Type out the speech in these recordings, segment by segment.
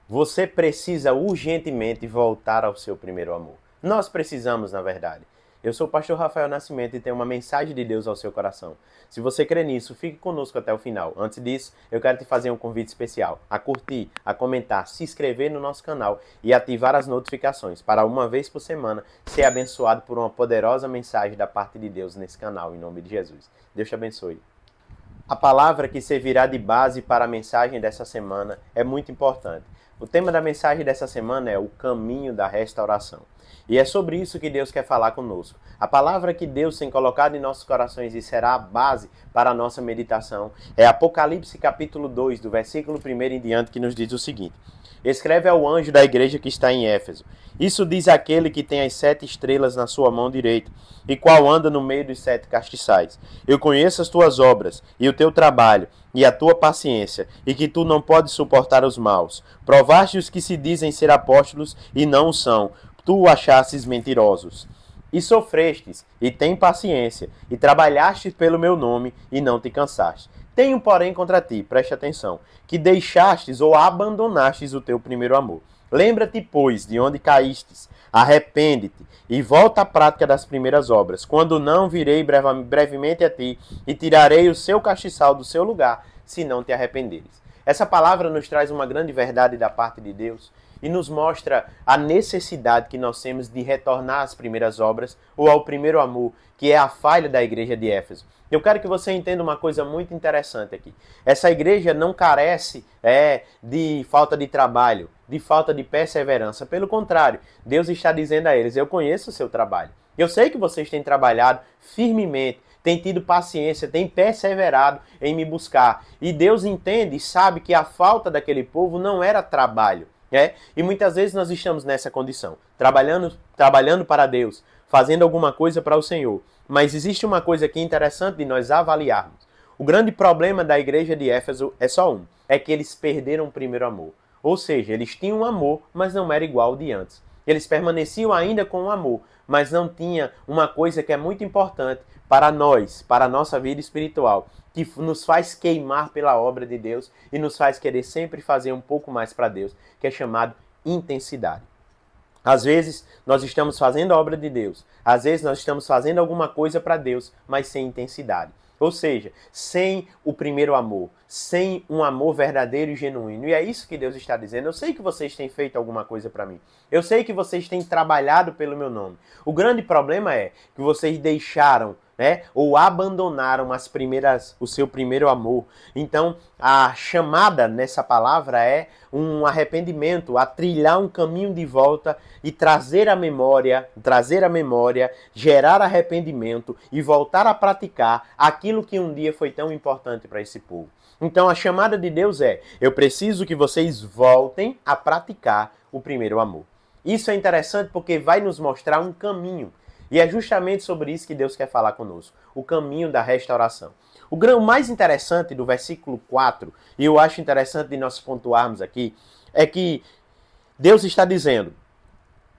Você precisa urgentemente voltar ao seu primeiro amor. Nós precisamos, na verdade. Eu sou o pastor Rafael Nascimento e tenho uma mensagem de Deus ao seu coração. Se você crê nisso, fique conosco até o final. Antes disso, eu quero te fazer um convite especial. A curtir, a comentar, se inscrever no nosso canal e ativar as notificações para uma vez por semana ser abençoado por uma poderosa mensagem da parte de Deus nesse canal, em nome de Jesus. Deus te abençoe. A palavra que servirá de base para a mensagem dessa semana é muito importante. O tema da mensagem dessa semana é o caminho da restauração. E é sobre isso que Deus quer falar conosco. A palavra que Deus tem colocado em nossos corações e será a base para a nossa meditação é Apocalipse capítulo 2, do versículo 1 em diante, que nos diz o seguinte: Escreve ao anjo da igreja que está em Éfeso. Isso diz aquele que tem as 7 estrelas na sua mão direita, e qual anda no meio dos 7 castiçais. Eu conheço as tuas obras, e o teu trabalho, e a tua paciência, e que tu não podes suportar os maus. Provaste os que se dizem ser apóstolos, e não o são. Tu o achastes mentirosos. E sofrestes, e tem paciência, e trabalhastes pelo meu nome, e não te cansaste. Tenho, porém, contra ti, preste atenção, que deixastes ou abandonastes o teu primeiro amor. Lembra-te, pois, de onde caístes, arrepende-te, e volta à prática das primeiras obras. Quando não, virei brevemente a ti, e tirarei o seu castiçal do seu lugar, se não te arrependeres. Essa palavra nos traz uma grande verdade da parte de Deus, e nos mostra a necessidade que nós temos de retornar às primeiras obras ou ao primeiro amor, que é a falha da igreja de Éfeso. Eu quero que você entenda uma coisa muito interessante aqui. Essa igreja não carece de falta de trabalho, de falta de perseverança. Pelo contrário, Deus está dizendo a eles: eu conheço o seu trabalho. Eu sei que vocês têm trabalhado firmemente, têm tido paciência, têm perseverado em me buscar. E Deus entende e sabe que a falta daquele povo não era trabalho. E muitas vezes nós estamos nessa condição, trabalhando para Deus, fazendo alguma coisa para o Senhor. Mas existe uma coisa aqui interessante de nós avaliarmos. O grande problema da igreja de Éfeso é só um: é que eles perderam o primeiro amor. Ou seja, eles tinham um amor, mas não era igual ao de antes. Eles permaneciam ainda com o amor, mas não tinha uma coisa que é muito importante para nós, para a nossa vida espiritual, que nos faz queimar pela obra de Deus e nos faz querer sempre fazer um pouco mais para Deus, que é chamado intensidade. Às vezes nós estamos fazendo a obra de Deus, às vezes nós estamos fazendo alguma coisa para Deus, mas sem intensidade. Ou seja, sem o primeiro amor, sem um amor verdadeiro e genuíno. E é isso que Deus está dizendo. Eu sei que vocês têm feito alguma coisa para mim. Eu sei que vocês têm trabalhado pelo meu nome. O grande problema é que vocês deixaram, ou abandonaram o seu primeiro amor. Então, a chamada nessa palavra é um arrependimento, a trilhar um caminho de volta e trazer a memória, gerar arrependimento e voltar a praticar aquilo que um dia foi tão importante para esse povo. Então, a chamada de Deus é: eu preciso que vocês voltem a praticar o primeiro amor. Isso é interessante porque vai nos mostrar um caminho. E é justamente sobre isso que Deus quer falar conosco. O caminho da restauração. O mais interessante do versículo 4, e eu acho interessante de nós pontuarmos aqui, é que Deus está dizendo: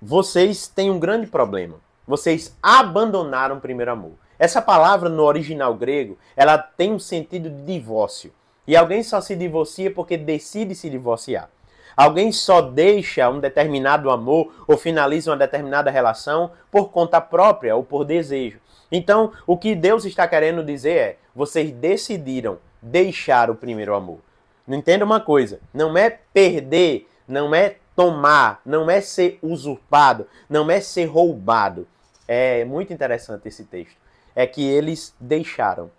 vocês têm um grande problema. Vocês abandonaram o primeiro amor. Essa palavra no original grego, ela tem um sentido de divórcio. E alguém só se divorcia porque decide se divorciar. Alguém só deixa um determinado amor ou finaliza uma determinada relação por conta própria ou por desejo. Então, o que Deus está querendo dizer é: vocês decidiram deixar o primeiro amor. Não entenda uma coisa: não é perder, não é tomar, não é ser usurpado, não é ser roubado. É muito interessante esse texto. É que eles deixaram.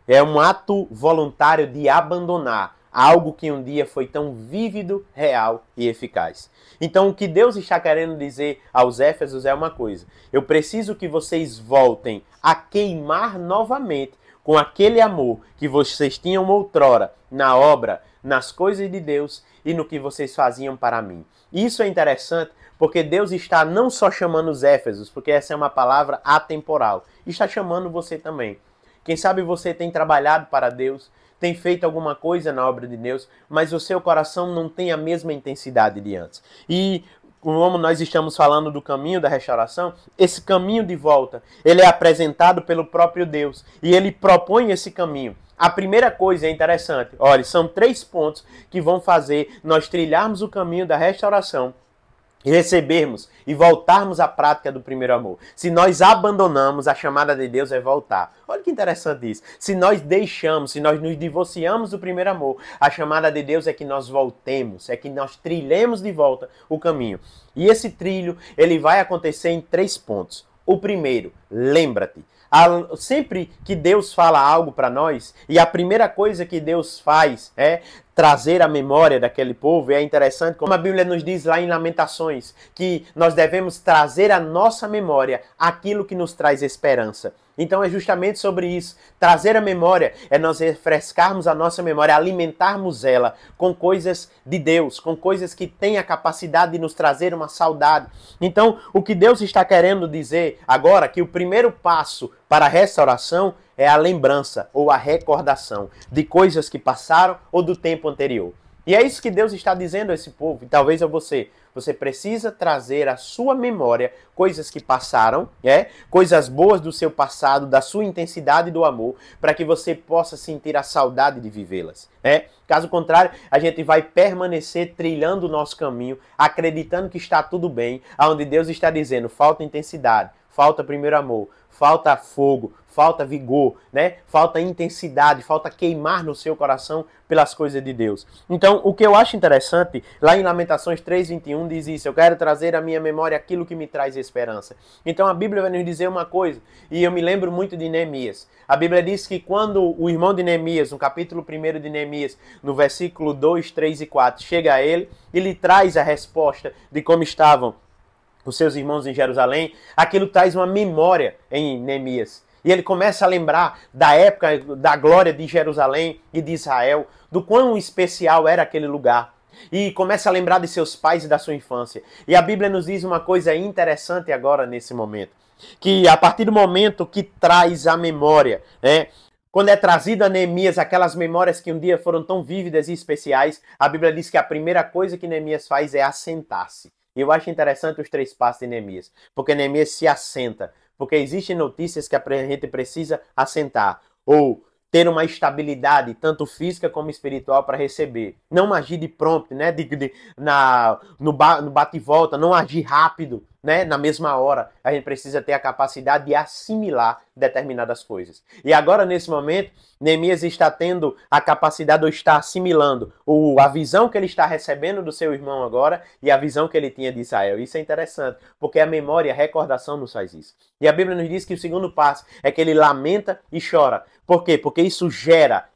É um ato voluntário de abandonar algo que um dia foi tão vívido, real e eficaz. Então, o que Deus está querendo dizer aos Éfesos é uma coisa: eu preciso que vocês voltem a queimar novamente com aquele amor que vocês tinham outrora na obra, nas coisas de Deus e no que vocês faziam para mim. Isso é interessante porque Deus está não só chamando os Éfesos, porque essa é uma palavra atemporal, está chamando você também. Quem sabe você tem trabalhado para Deus, tem feito alguma coisa na obra de Deus, mas o seu coração não tem a mesma intensidade de antes. E como nós estamos falando do caminho da restauração, esse caminho de volta, ele é apresentado pelo próprio Deus. E ele propõe esse caminho. A primeira coisa é interessante. Olha, são 3 pontos que vão fazer nós trilharmos o caminho da restauração e recebermos e voltarmos à prática do primeiro amor. Se nós abandonamos, a chamada de Deus é voltar. Olha que interessante isso. Se nós deixamos, se nós nos divorciamos do primeiro amor, a chamada de Deus é que nós voltemos, é que nós trilhemos de volta o caminho. E esse trilho, ele vai acontecer em 3 pontos. O primeiro, lembra-te. Sempre que Deus fala algo para nós, e a primeira coisa que Deus faz é trazer a memória daquele povo, e é interessante como a Bíblia nos diz lá em Lamentações, que nós devemos trazer à nossa memória aquilo que nos traz esperança. Então é justamente sobre isso. Trazer a memória é nós refrescarmos a nossa memória, alimentarmos ela com coisas de Deus, com coisas que têm a capacidade de nos trazer uma saudade. Então, o que Deus está querendo dizer agora, que o primeiro passo para a restauração é a lembrança ou a recordação de coisas que passaram ou do tempo anterior. E é isso que Deus está dizendo a esse povo, e talvez a você. Você precisa trazer à sua memória coisas que passaram, coisas boas do seu passado, da sua intensidade do amor, para que você possa sentir a saudade de vivê-las. Caso contrário, a gente vai permanecer trilhando o nosso caminho, acreditando que está tudo bem, aonde Deus está dizendo, falta intensidade, falta primeiro amor, falta fogo, falta vigor, falta intensidade, falta queimar no seu coração pelas coisas de Deus. Então, o que eu acho interessante, lá em Lamentações 3:21 diz isso, eu quero trazer à minha memória aquilo que me traz esperança. Então, a Bíblia vai nos dizer uma coisa, e eu me lembro muito de Neemias. A Bíblia diz que quando o irmão de Neemias, no capítulo 1 de Neemias, no versículo 2, 3 e 4, chega a ele, ele traz a resposta de como estavam os seus irmãos em Jerusalém, aquilo traz uma memória em Neemias. E ele começa a lembrar da época da glória de Jerusalém e de Israel, do quão especial era aquele lugar. E começa a lembrar de seus pais e da sua infância. E a Bíblia nos diz uma coisa interessante agora nesse momento. Que a partir do momento que traz a memória, quando é trazido a Neemias aquelas memórias que um dia foram tão vívidas e especiais, a Bíblia diz que a primeira coisa que Neemias faz é assentar-se. E eu acho interessante os 3 passos de Neemias, porque Neemias se assenta, porque existem notícias que a gente precisa assentar, ou ter uma estabilidade, tanto física como espiritual, para receber. Não agir de pronto, no bate e volta, não agir rápido, na mesma hora. A gente precisa ter a capacidade de assimilar determinadas coisas. E agora, nesse momento, Neemias está tendo a capacidade, ou está assimilando a visão que ele está recebendo do seu irmão agora e a visão que ele tinha de Israel. Isso é interessante, porque a memória, a recordação nos faz isso. E a Bíblia nos diz que o segundo passo é que ele lamenta e chora. Por quê? Porque isso gera,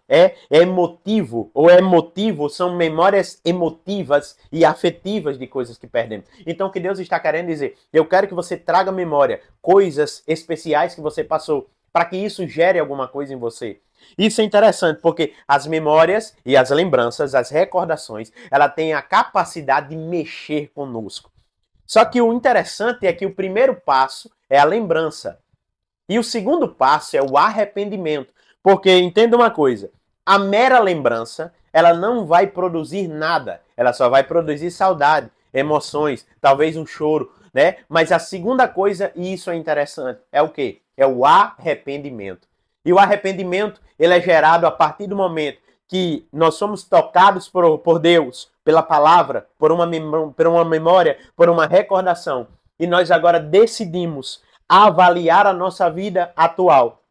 são memórias emotivas e afetivas de coisas que perdemos. Então o que Deus está querendo dizer, eu quero que você traga memória, coisas especiais que você passou, para que isso gere alguma coisa em você. Isso é interessante, porque as memórias e as lembranças, as recordações, ela tem a capacidade de mexer conosco. Só que o interessante é que o primeiro passo é a lembrança. E o segundo passo é o arrependimento. Porque, entenda uma coisa, a mera lembrança, ela não vai produzir nada. Ela só vai produzir saudade, emoções, talvez um choro, Mas a segunda coisa, e isso é interessante, é o quê? É o arrependimento. E o arrependimento, ele é gerado a partir do momento que nós somos tocados por Deus, pela palavra, por uma memória, por uma recordação. E nós agora decidimos avaliar a nossa vida atual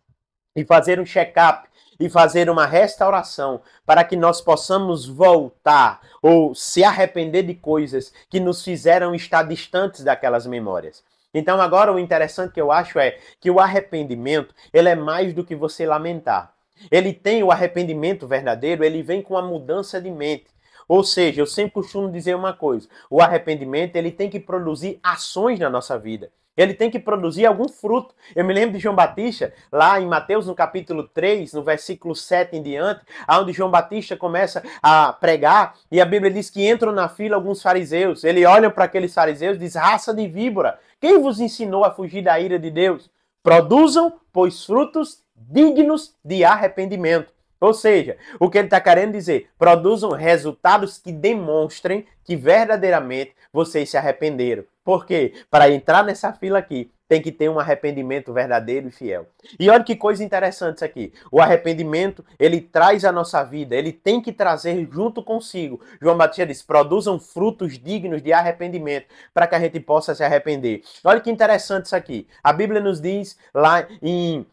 e fazer um check-up e fazer uma restauração para que nós possamos voltar ou se arrepender de coisas que nos fizeram estar distantes daquelas memórias. Então agora o interessante que eu acho é que o arrependimento, ele é mais do que você lamentar. Ele tem o arrependimento verdadeiro, ele vem com a mudança de mente. Ou seja, eu sempre costumo dizer uma coisa, o arrependimento ele tem que produzir ações na nossa vida. Ele tem que produzir algum fruto. Eu me lembro de João Batista, lá em Mateus, no capítulo 3, no versículo 7 em diante, onde João Batista começa a pregar, e a Bíblia diz que entram na fila alguns fariseus. Ele olha para aqueles fariseus e diz, raça de víbora, quem vos ensinou a fugir da ira de Deus? Produzam, pois, frutos dignos de arrependimento. Ou seja, o que ele está querendo dizer, produzam resultados que demonstrem que verdadeiramente vocês se arrependeram. Por quê? Para entrar nessa fila aqui, tem que ter um arrependimento verdadeiro e fiel. E olha que coisa interessante isso aqui. O arrependimento, ele traz a nossa vida, ele tem que trazer junto consigo. João Batista diz, produzam frutos dignos de arrependimento, para que a gente possa se arrepender. Olha que interessante isso aqui. A Bíblia nos diz lá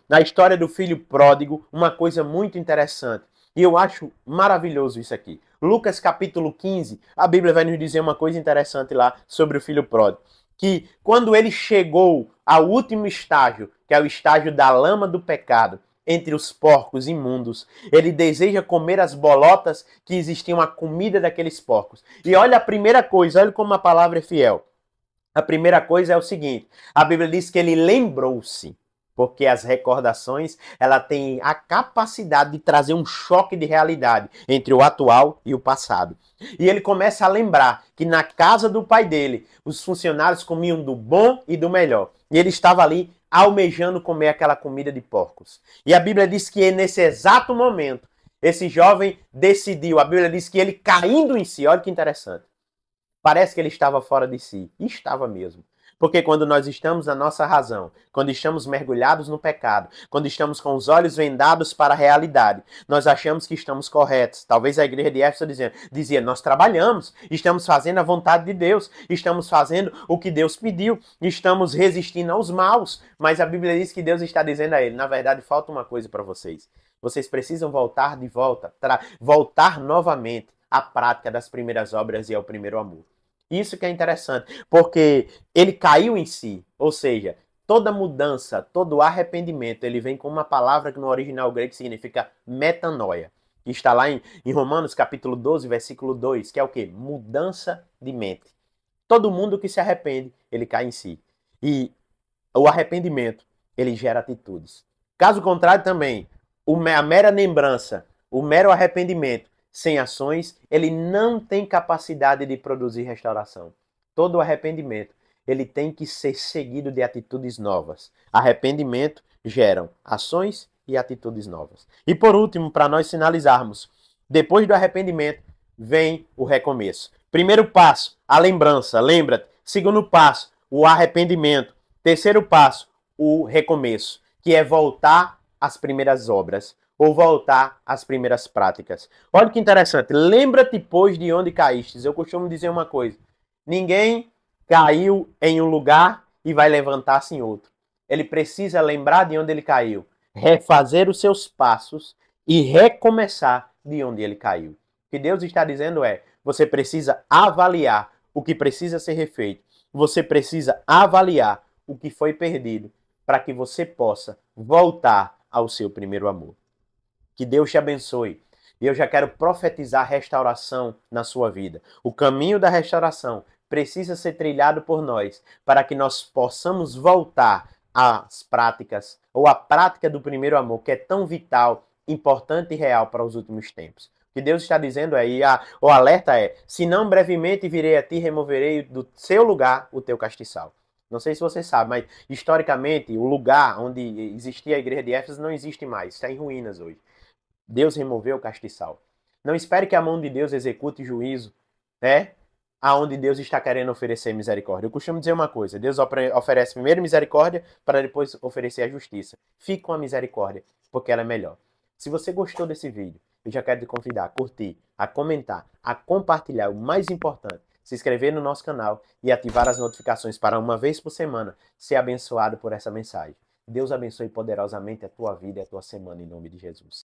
na história do filho pródigo, uma coisa muito interessante. E eu acho maravilhoso isso aqui. Lucas capítulo 15, a Bíblia vai nos dizer uma coisa interessante lá sobre o filho pródigo. Que quando ele chegou ao último estágio, que é o estágio da lama do pecado, entre os porcos imundos, ele deseja comer as bolotas que existiam, a comida daqueles porcos. E olha a primeira coisa, olha como a palavra é fiel. A primeira coisa é o seguinte, a Bíblia diz que ele lembrou-se. Porque as recordações, ela tem a capacidade de trazer um choque de realidade entre o atual e o passado. E ele começa a lembrar que na casa do pai dele, os funcionários comiam do bom e do melhor. E ele estava ali almejando comer aquela comida de porcos. E a Bíblia diz que nesse exato momento, esse jovem decidiu, a Bíblia diz que ele caindo em si, olha que interessante. Parece que ele estava fora de si. E estava mesmo. Porque quando nós estamos na nossa razão, quando estamos mergulhados no pecado, quando estamos com os olhos vendados para a realidade, nós achamos que estamos corretos. Talvez a igreja de Éfeso dizia, nós trabalhamos, estamos fazendo a vontade de Deus, estamos fazendo o que Deus pediu, estamos resistindo aos maus. Mas a Bíblia diz que Deus está dizendo a ele, na verdade, falta uma coisa para vocês. Vocês precisam voltar de volta, voltar novamente à prática das primeiras obras e ao primeiro amor. Isso que é interessante, porque ele caiu em si, ou seja, toda mudança, todo arrependimento, ele vem com uma palavra que no original grego significa metanoia. Que está lá em Romanos capítulo 12, versículo 2, que é o quê? Mudança de mente. Todo mundo que se arrepende, ele cai em si. E o arrependimento, ele gera atitudes. Caso contrário também, a mera lembrança, o mero arrependimento, sem ações, ele não tem capacidade de produzir restauração. Todo arrependimento, ele tem que ser seguido de atitudes novas. Arrependimento geram ações e atitudes novas. E por último, para nós finalizarmos, depois do arrependimento, vem o recomeço. Primeiro passo, a lembrança, lembra-te. Segundo passo, o arrependimento. Terceiro passo, o recomeço, que é voltar às primeiras obras. Ou voltar às primeiras práticas. Olha que interessante. Lembra-te, pois, de onde caístes. Eu costumo dizer uma coisa. Ninguém caiu em um lugar e vai levantar-se em outro. Ele precisa lembrar de onde ele caiu. Refazer os seus passos e recomeçar de onde ele caiu. O que Deus está dizendo é, você precisa avaliar o que precisa ser refeito. Você precisa avaliar o que foi perdido para que você possa voltar ao seu primeiro amor. Que Deus te abençoe. E eu já quero profetizar restauração na sua vida. O caminho da restauração precisa ser trilhado por nós para que nós possamos voltar às práticas ou à prática do primeiro amor, que é tão vital, importante e real para os últimos tempos. O que Deus está dizendo aí, o alerta é, se não brevemente virei a ti, removerei do seu lugar o teu castiçal. Não sei se você sabe, mas historicamente o lugar onde existia a igreja de Éfeso não existe mais, está em ruínas hoje. Deus removeu o castiçal. Não espere que a mão de Deus execute juízo, né? Aonde Deus está querendo oferecer misericórdia. Eu costumo dizer uma coisa, Deus oferece primeiro misericórdia para depois oferecer a justiça. Fique com a misericórdia, porque ela é melhor. Se você gostou desse vídeo, eu já quero te convidar a curtir, a comentar, a compartilhar. O mais importante, se inscrever no nosso canal e ativar as notificações para uma vez por semana ser abençoado por essa mensagem. Deus abençoe poderosamente a tua vida e a tua semana em nome de Jesus.